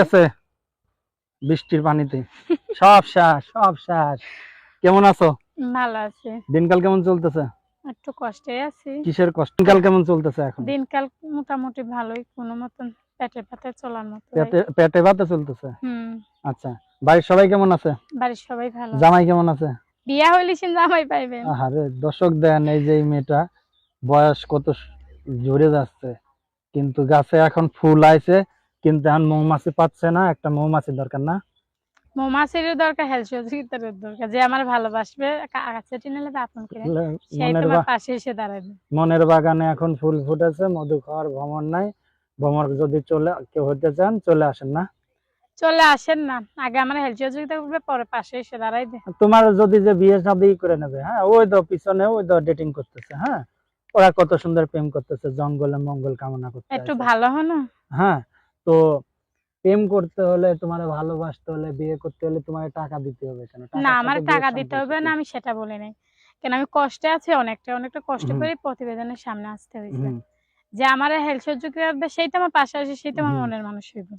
আছে বৃষ্টির পানিতে সব শেষ। কেমন আছো? ভালো আছি। দিনকাল কেমন চলতেছে? একটু কষ্টে আছি। কিসের কষ্ট? দিনকাল কেমন চলতেছে এখন? দিনকাল মোটামুটি ভালোই, কোনো মতন পেটে পাতে চলার মতো। পেটে ভাতে চলতেছে। হুম। আচ্ছা, বাড়ির সবাই কেমন আছে? বাড়ির সবাই ভালো। জামাই কেমন আছে? বিয়া হইলে সে জামাই পাইবেন। আরে দর্শক দেন, এই যে এই মেয়েটা বয়স কত ঝরে যাচ্ছে, কিন্তু গাছে এখন ফুল আইছে, কিন্তু এখন মৌমাছি পাচ্ছে না। একটা মৌমাছি দরকার না? মৌমাছিরও দরকার, হেলসিওজিতারও দরকার। যে আমার ভালোবাসবে, কাছে টেনে নেবে আপন করে, সেই মনের তোমার পাশে এসে দাঁড়াবে। মনের বাগানে এখন ফুল ফুটেছে, মধু খাওয়ার ভ্রমণ নাই। ভ্রমণ যদি কেউ হতে চান চলে আসেন না। চলে আসেন না, আগে আমার হেলসিওজিতা করবে, পরে পাশে এসে দাঁড়াইবে। তোমার যদি যে বিয়ে শাদী করে নেবে, হ্যাঁ ওই তো পিছনে ওই তো ডেটিং করতেছে, হ্যাঁ ওরা কত সুন্দর প্রেম করতেছে, জঙ্গলে মঙ্গল কামনা করতে একটু আছে। ভালো হয় না? হ্যাঁ, তো প্রেম করতে হলে, তোমার ভালোবাসতে হলে, বিয়ে করতে হলে তোমার টাকা দিতে হবে। কেন না, টাকার আমার সাথে বিয়ের টাকা দিতে সম্পর্ক হবে কি? না, আমি সেটা বলি নাই। কেন, আমি কষ্টে আছি, অনেকটা কষ্ট করে প্রতিবেদনের সামনে আসতে হয়েছে। যে আমার হেলথ সহ্য করে সেইটা আমার পাশে আসে, সেইটা আমার মনের মানুষ হইব।